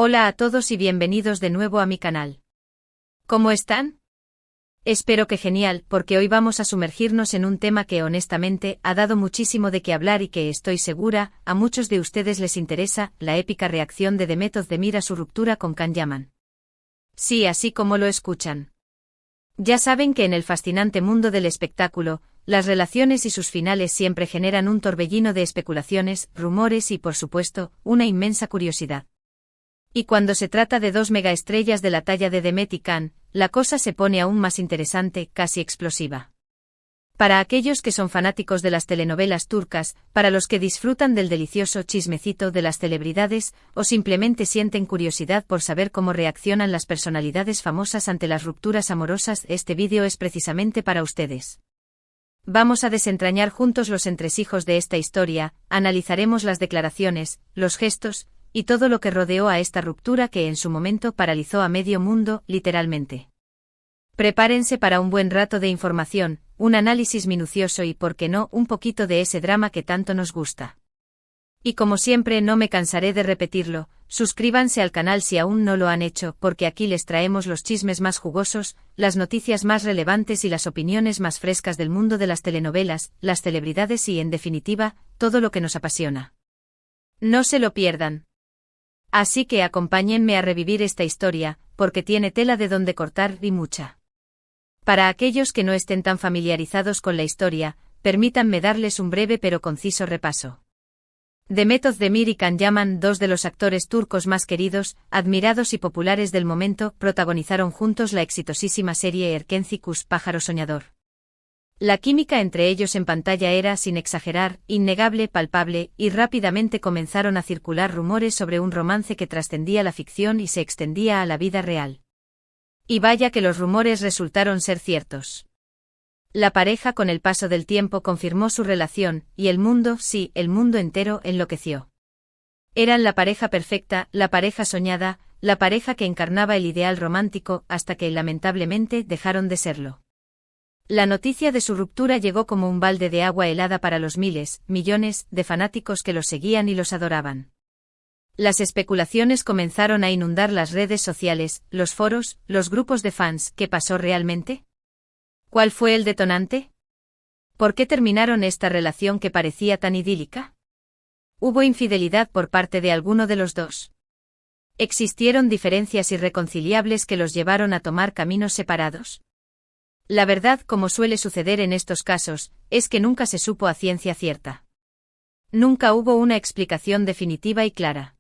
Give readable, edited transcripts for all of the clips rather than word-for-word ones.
Hola a todos y bienvenidos de nuevo a mi canal. ¿Cómo están? Espero que genial, porque hoy vamos a sumergirnos en un tema que honestamente ha dado muchísimo de qué hablar y que estoy segura, a muchos de ustedes les interesa, la épica reacción de Demet Özdemir a su ruptura con Can Yaman. Sí, así como lo escuchan. Ya saben que en el fascinante mundo del espectáculo, las relaciones y sus finales siempre generan un torbellino de especulaciones, rumores y por supuesto, una inmensa curiosidad. Y cuando se trata de dos megaestrellas de la talla de Demet y Can, la cosa se pone aún más interesante, casi explosiva. Para aquellos que son fanáticos de las telenovelas turcas, para los que disfrutan del delicioso chismecito de las celebridades, o simplemente sienten curiosidad por saber cómo reaccionan las personalidades famosas ante las rupturas amorosas, este vídeo es precisamente para ustedes. Vamos a desentrañar juntos los entresijos de esta historia, analizaremos las declaraciones, los gestos, y todo lo que rodeó a esta ruptura que en su momento paralizó a medio mundo, literalmente. Prepárense para un buen rato de información, un análisis minucioso y, por qué no, un poquito de ese drama que tanto nos gusta. Y como siempre no me cansaré de repetirlo, suscríbanse al canal si aún no lo han hecho, porque aquí les traemos los chismes más jugosos, las noticias más relevantes y las opiniones más frescas del mundo de las telenovelas, las celebridades y, en definitiva, todo lo que nos apasiona. No se lo pierdan. Así que acompáñenme a revivir esta historia, porque tiene tela de donde cortar y mucha. Para aquellos que no estén tan familiarizados con la historia, permítanme darles un breve pero conciso repaso. Demet Özdemir y Can Yaman, dos de los actores turcos más queridos, admirados y populares del momento, protagonizaron juntos la exitosísima serie Erkenci Kuş, Pájaro Soñador. La química entre ellos en pantalla era, sin exagerar, innegable, palpable, y rápidamente comenzaron a circular rumores sobre un romance que trascendía la ficción y se extendía a la vida real. Y vaya que los rumores resultaron ser ciertos. La pareja con el paso del tiempo confirmó su relación, y el mundo, sí, el mundo entero, enloqueció. Eran la pareja perfecta, la pareja soñada, la pareja que encarnaba el ideal romántico, hasta que, lamentablemente, dejaron de serlo. La noticia de su ruptura llegó como un balde de agua helada para los miles, millones, de fanáticos que los seguían y los adoraban. Las especulaciones comenzaron a inundar las redes sociales, los foros, los grupos de fans. ¿Qué pasó realmente? ¿Cuál fue el detonante? ¿Por qué terminaron esta relación que parecía tan idílica? ¿Hubo infidelidad por parte de alguno de los dos? ¿Existieron diferencias irreconciliables que los llevaron a tomar caminos separados? La verdad, como suele suceder en estos casos, es que nunca se supo a ciencia cierta. Nunca hubo una explicación definitiva y clara.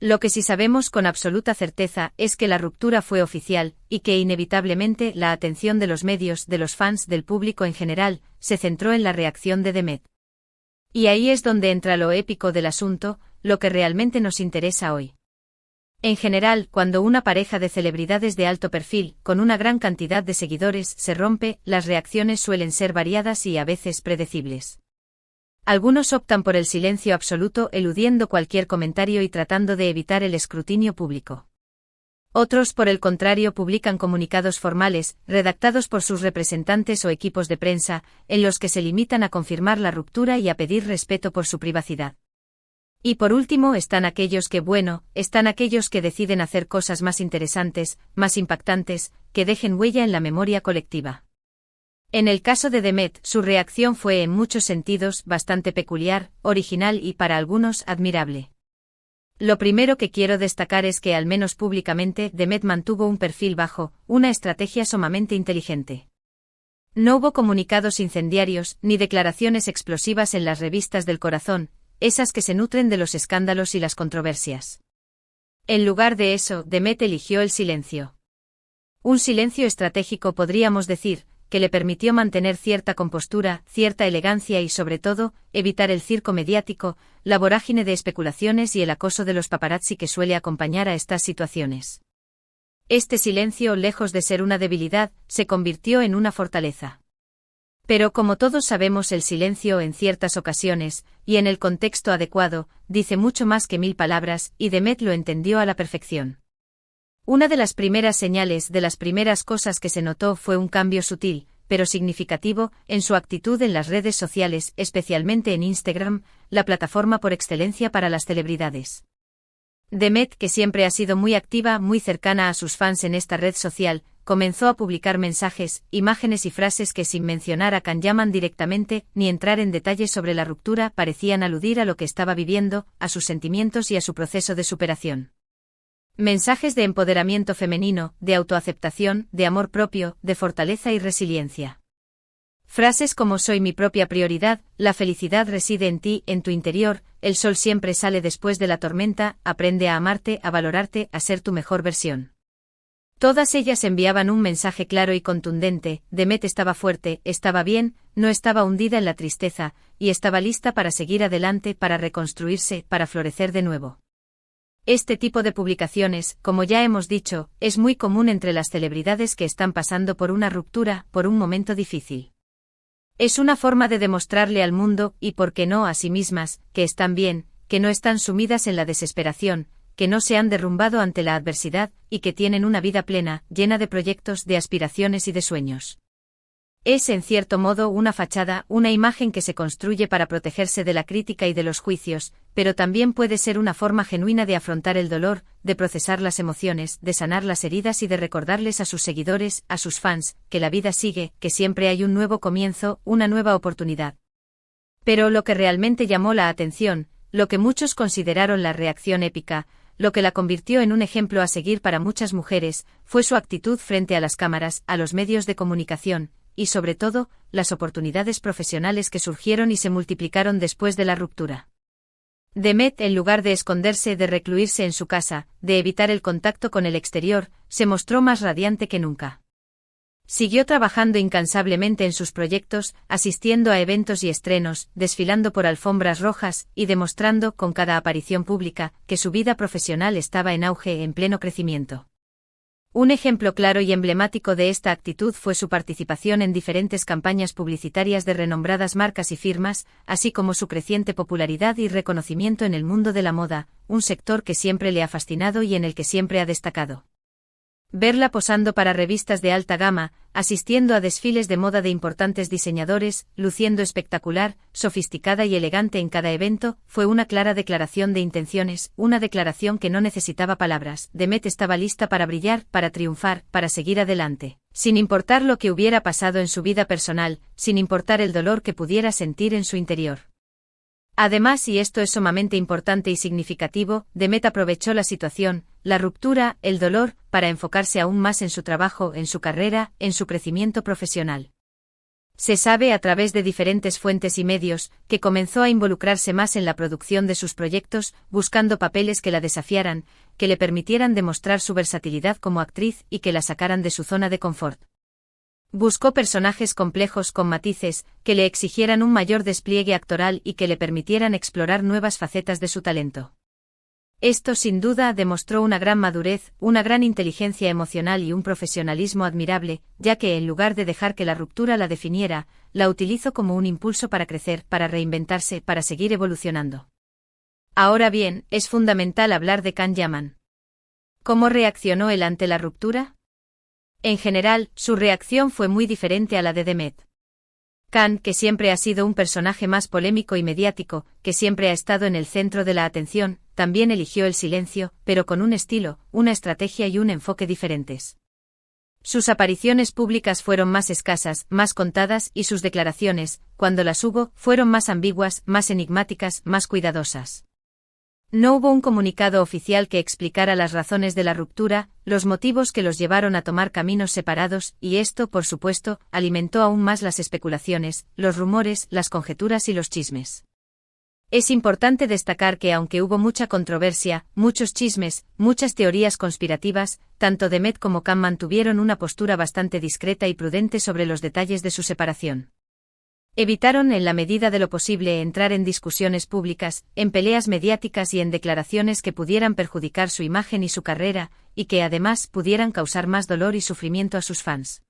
Lo que sí sabemos con absoluta certeza es que la ruptura fue oficial, y que inevitablemente la atención de los medios, de los fans, del público en general, se centró en la reacción de Demet. Y ahí es donde entra lo épico del asunto, lo que realmente nos interesa hoy. En general, cuando una pareja de celebridades de alto perfil, con una gran cantidad de seguidores, se rompe, las reacciones suelen ser variadas y a veces predecibles. Algunos optan por el silencio absoluto, eludiendo cualquier comentario y tratando de evitar el escrutinio público. Otros, por el contrario, publican comunicados formales, redactados por sus representantes o equipos de prensa, en los que se limitan a confirmar la ruptura y a pedir respeto por su privacidad. Y por último están aquellos que deciden hacer cosas más interesantes, más impactantes, que dejen huella en la memoria colectiva. En el caso de Demet, su reacción fue en muchos sentidos bastante peculiar, original y para algunos admirable. Lo primero que quiero destacar es que al menos públicamente Demet mantuvo un perfil bajo, una estrategia sumamente inteligente. No hubo comunicados incendiarios, ni declaraciones explosivas en las revistas del corazón, esas que se nutren de los escándalos y las controversias. En lugar de eso, Demet eligió el silencio. Un silencio estratégico, podríamos decir, que le permitió mantener cierta compostura, cierta elegancia y, sobre todo, evitar el circo mediático, la vorágine de especulaciones y el acoso de los paparazzi que suele acompañar a estas situaciones. Este silencio, lejos de ser una debilidad, se convirtió en una fortaleza. Pero como todos sabemos, el silencio en ciertas ocasiones, y en el contexto adecuado, dice mucho más que 1000 palabras, y Demet lo entendió a la perfección. Una de las primeras señales, de las primeras cosas que se notó fue un cambio sutil, pero significativo, en su actitud en las redes sociales, especialmente en Instagram, la plataforma por excelencia para las celebridades. Demet, que siempre ha sido muy activa, muy cercana a sus fans en esta red social, comenzó a publicar mensajes, imágenes y frases que, sin mencionar a Can Yaman directamente, ni entrar en detalles sobre la ruptura, parecían aludir a lo que estaba viviendo, a sus sentimientos y a su proceso de superación. Mensajes de empoderamiento femenino, de autoaceptación, de amor propio, de fortaleza y resiliencia. Frases como soy mi propia prioridad, la felicidad reside en ti, en tu interior, el sol siempre sale después de la tormenta, aprende a amarte, a valorarte, a ser tu mejor versión. Todas ellas enviaban un mensaje claro y contundente: Demet estaba fuerte, estaba bien, no estaba hundida en la tristeza, y estaba lista para seguir adelante, para reconstruirse, para florecer de nuevo. Este tipo de publicaciones, como ya hemos dicho, es muy común entre las celebridades que están pasando por una ruptura, por un momento difícil. Es una forma de demostrarle al mundo, y por qué no a sí mismas, que están bien, que no están sumidas en la desesperación, que no se han derrumbado ante la adversidad, y que tienen una vida plena, llena de proyectos, de aspiraciones y de sueños. Es en cierto modo una fachada, una imagen que se construye para protegerse de la crítica y de los juicios, pero también puede ser una forma genuina de afrontar el dolor, de procesar las emociones, de sanar las heridas y de recordarles a sus seguidores, a sus fans, que la vida sigue, que siempre hay un nuevo comienzo, una nueva oportunidad. Pero lo que realmente llamó la atención, lo que muchos consideraron la reacción épica, lo que la convirtió en un ejemplo a seguir para muchas mujeres, fue su actitud frente a las cámaras, a los medios de comunicación, y sobre todo, las oportunidades profesionales que surgieron y se multiplicaron después de la ruptura. Demet, en lugar de esconderse, de recluirse en su casa, de evitar el contacto con el exterior, se mostró más radiante que nunca. Siguió trabajando incansablemente en sus proyectos, asistiendo a eventos y estrenos, desfilando por alfombras rojas, y demostrando, con cada aparición pública, que su vida profesional estaba en auge, en pleno crecimiento. Un ejemplo claro y emblemático de esta actitud fue su participación en diferentes campañas publicitarias de renombradas marcas y firmas, así como su creciente popularidad y reconocimiento en el mundo de la moda, un sector que siempre le ha fascinado y en el que siempre ha destacado. Verla posando para revistas de alta gama, asistiendo a desfiles de moda de importantes diseñadores, luciendo espectacular, sofisticada y elegante en cada evento, fue una clara declaración de intenciones, una declaración que no necesitaba palabras. Demet estaba lista para brillar, para triunfar, para seguir adelante, sin importar lo que hubiera pasado en su vida personal, sin importar el dolor que pudiera sentir en su interior. Además, y esto es sumamente importante y significativo, Demet aprovechó la situación, la ruptura, el dolor, para enfocarse aún más en su trabajo, en su carrera, en su crecimiento profesional. Se sabe a través de diferentes fuentes y medios, que comenzó a involucrarse más en la producción de sus proyectos, buscando papeles que la desafiaran, que le permitieran demostrar su versatilidad como actriz y que la sacaran de su zona de confort. Buscó personajes complejos con matices, que le exigieran un mayor despliegue actoral y que le permitieran explorar nuevas facetas de su talento. Esto sin duda demostró una gran madurez, una gran inteligencia emocional y un profesionalismo admirable, ya que en lugar de dejar que la ruptura la definiera, la utilizó como un impulso para crecer, para reinventarse, para seguir evolucionando. Ahora bien, es fundamental hablar de Can Yaman. ¿Cómo reaccionó él ante la ruptura? En general, su reacción fue muy diferente a la de Demet. Can, que siempre ha sido un personaje más polémico y mediático, que siempre ha estado en el centro de la atención, también eligió el silencio, pero con un estilo, una estrategia y un enfoque diferentes. Sus apariciones públicas fueron más escasas, más contadas, y sus declaraciones, cuando las hubo, fueron más ambiguas, más enigmáticas, más cuidadosas. No hubo un comunicado oficial que explicara las razones de la ruptura, los motivos que los llevaron a tomar caminos separados, y esto, por supuesto, alimentó aún más las especulaciones, los rumores, las conjeturas y los chismes. Es importante destacar que aunque hubo mucha controversia, muchos chismes, muchas teorías conspirativas, tanto Demet como Can mantuvieron una postura bastante discreta y prudente sobre los detalles de su separación. Evitaron en la medida de lo posible entrar en discusiones públicas, en peleas mediáticas y en declaraciones que pudieran perjudicar su imagen y su carrera, y que además pudieran causar más dolor y sufrimiento a sus fans.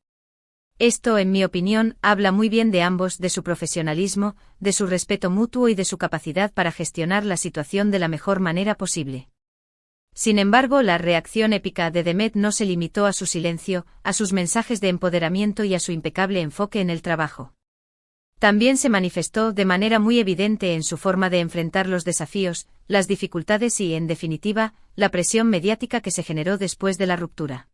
Esto, en mi opinión, habla muy bien de ambos, de su profesionalismo, de su respeto mutuo y de su capacidad para gestionar la situación de la mejor manera posible. Sin embargo, la reacción épica de Demet no se limitó a su silencio, a sus mensajes de empoderamiento y a su impecable enfoque en el trabajo. También se manifestó de manera muy evidente en su forma de enfrentar los desafíos, las dificultades y, en definitiva, la presión mediática que se generó después de la ruptura.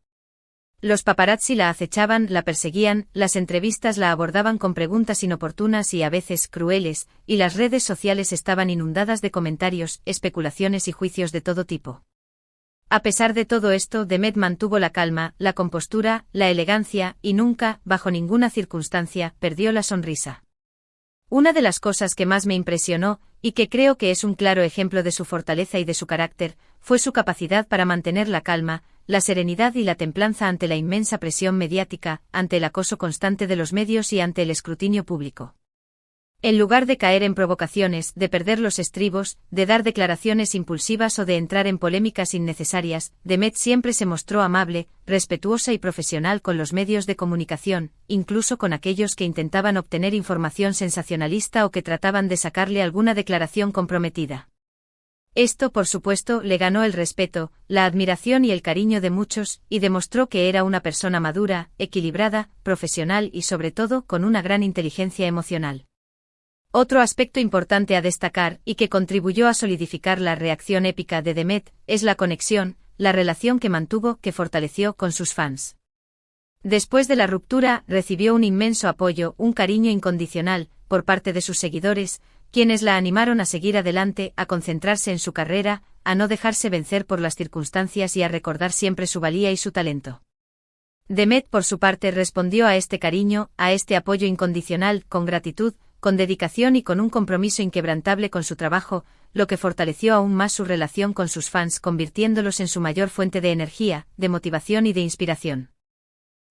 Los paparazzi la acechaban, la perseguían, las entrevistas la abordaban con preguntas inoportunas y a veces crueles, y las redes sociales estaban inundadas de comentarios, especulaciones y juicios de todo tipo. A pesar de todo esto, Demet mantuvo la calma, la compostura, la elegancia, y nunca, bajo ninguna circunstancia, perdió la sonrisa. Una de las cosas que más me impresionó, y que creo que es un claro ejemplo de su fortaleza y de su carácter, fue su capacidad para mantener la calma, la serenidad y la templanza ante la inmensa presión mediática, ante el acoso constante de los medios y ante el escrutinio público. En lugar de caer en provocaciones, de perder los estribos, de dar declaraciones impulsivas o de entrar en polémicas innecesarias, Demet siempre se mostró amable, respetuosa y profesional con los medios de comunicación, incluso con aquellos que intentaban obtener información sensacionalista o que trataban de sacarle alguna declaración comprometida. Esto, por supuesto, le ganó el respeto, la admiración y el cariño de muchos, y demostró que era una persona madura, equilibrada, profesional y sobre todo con una gran inteligencia emocional. Otro aspecto importante a destacar, y que contribuyó a solidificar la reacción épica de Demet, es la conexión, la relación que mantuvo, que fortaleció con sus fans. Después de la ruptura, recibió un inmenso apoyo, un cariño incondicional, por parte de sus seguidores, quienes la animaron a seguir adelante, a concentrarse en su carrera, a no dejarse vencer por las circunstancias y a recordar siempre su valía y su talento. Demet, por su parte, respondió a este cariño, a este apoyo incondicional, con gratitud, con dedicación y con un compromiso inquebrantable con su trabajo, lo que fortaleció aún más su relación con sus fans, convirtiéndolos en su mayor fuente de energía, de motivación y de inspiración.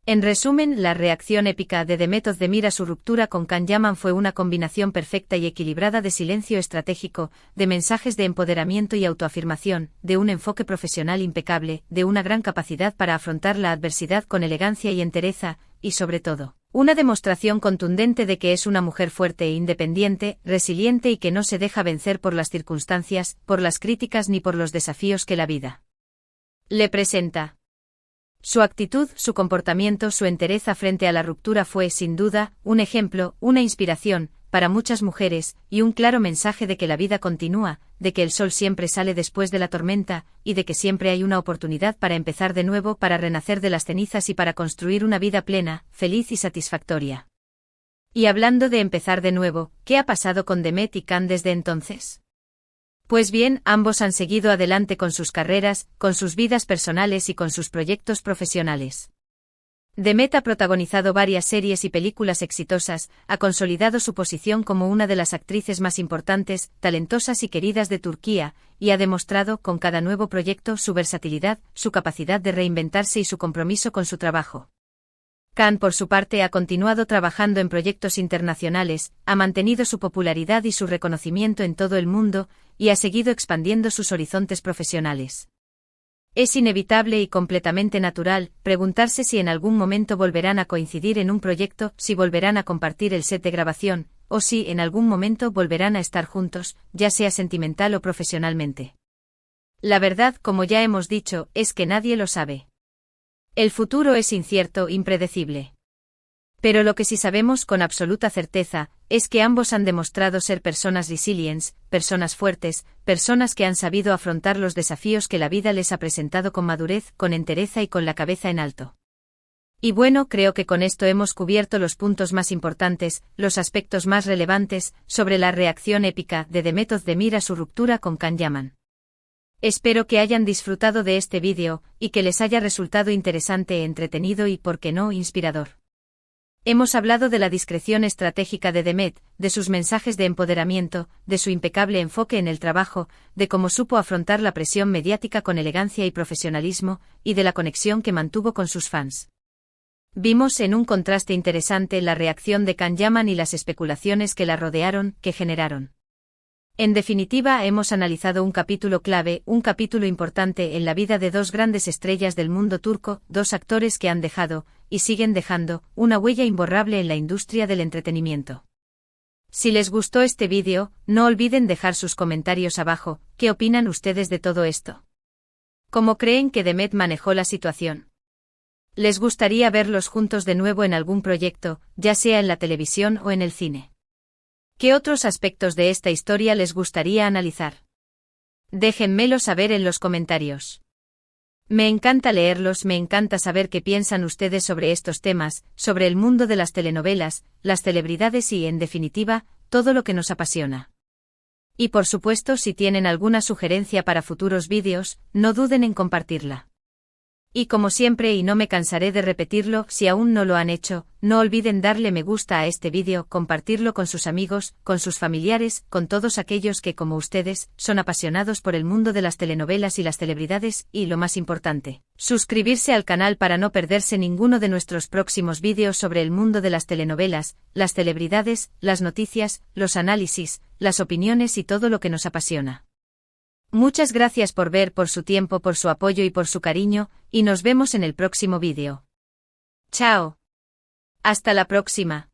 En resumen, la reacción épica de Demet Özdemir a su ruptura con Can Yaman fue una combinación perfecta y equilibrada de silencio estratégico, de mensajes de empoderamiento y autoafirmación, de un enfoque profesional impecable, de una gran capacidad para afrontar la adversidad con elegancia y entereza, y sobre todo, una demostración contundente de que es una mujer fuerte e independiente, resiliente y que no se deja vencer por las circunstancias, por las críticas ni por los desafíos que la vida le presenta. Su actitud, su comportamiento, su entereza frente a la ruptura fue, sin duda, un ejemplo, una inspiración, para muchas mujeres, y un claro mensaje de que la vida continúa, de que el sol siempre sale después de la tormenta, y de que siempre hay una oportunidad para empezar de nuevo, para renacer de las cenizas y para construir una vida plena, feliz y satisfactoria. Y hablando de empezar de nuevo, ¿qué ha pasado con Demet y Can desde entonces? Pues bien, ambos han seguido adelante con sus carreras, con sus vidas personales y con sus proyectos profesionales. Demet ha protagonizado varias series y películas exitosas, ha consolidado su posición como una de las actrices más importantes, talentosas y queridas de Turquía, y ha demostrado, con cada nuevo proyecto, su versatilidad, su capacidad de reinventarse y su compromiso con su trabajo. Can, por su parte, ha continuado trabajando en proyectos internacionales, ha mantenido su popularidad y su reconocimiento en todo el mundo, y ha seguido expandiendo sus horizontes profesionales. Es inevitable y completamente natural preguntarse si en algún momento volverán a coincidir en un proyecto, si volverán a compartir el set de grabación, o si en algún momento volverán a estar juntos, ya sea sentimental o profesionalmente. La verdad, como ya hemos dicho, es que nadie lo sabe. El futuro es incierto, impredecible. Pero lo que sí sabemos con absoluta certeza, es que ambos han demostrado ser personas resilientes, personas fuertes, personas que han sabido afrontar los desafíos que la vida les ha presentado con madurez, con entereza y con la cabeza en alto. Y bueno, creo que con esto hemos cubierto los puntos más importantes, los aspectos más relevantes, sobre la reacción épica de Demet Özdemir a su ruptura con Can Yaman. Espero que hayan disfrutado de este vídeo, y que les haya resultado interesante, entretenido y, por qué no, inspirador. Hemos hablado de la discreción estratégica de Demet, de sus mensajes de empoderamiento, de su impecable enfoque en el trabajo, de cómo supo afrontar la presión mediática con elegancia y profesionalismo, y de la conexión que mantuvo con sus fans. Vimos en un contraste interesante la reacción de Can Yaman y las especulaciones que la rodearon, que generaron. En definitiva, hemos analizado un capítulo clave, un capítulo importante en la vida de dos grandes estrellas del mundo turco, dos actores que han dejado, y siguen dejando, una huella imborrable en la industria del entretenimiento. Si les gustó este vídeo, no olviden dejar sus comentarios abajo. ¿Qué opinan ustedes de todo esto? ¿Cómo creen que Demet manejó la situación? ¿Les gustaría verlos juntos de nuevo en algún proyecto, ya sea en la televisión o en el cine? ¿Qué otros aspectos de esta historia les gustaría analizar? Déjenmelo saber en los comentarios. Me encanta leerlos, me encanta saber qué piensan ustedes sobre estos temas, sobre el mundo de las telenovelas, las celebridades y, en definitiva, todo lo que nos apasiona. Y por supuesto, si tienen alguna sugerencia para futuros vídeos, no duden en compartirla. Y como siempre, y no me cansaré de repetirlo, si aún no lo han hecho, no olviden darle me gusta a este vídeo, compartirlo con sus amigos, con sus familiares, con todos aquellos que, como ustedes, son apasionados por el mundo de las telenovelas y las celebridades, y lo más importante, suscribirse al canal para no perderse ninguno de nuestros próximos vídeos sobre el mundo de las telenovelas, las celebridades, las noticias, los análisis, las opiniones y todo lo que nos apasiona. Muchas gracias por ver, por su tiempo, por su apoyo y por su cariño, y nos vemos en el próximo vídeo. ¡Chao! Hasta la próxima.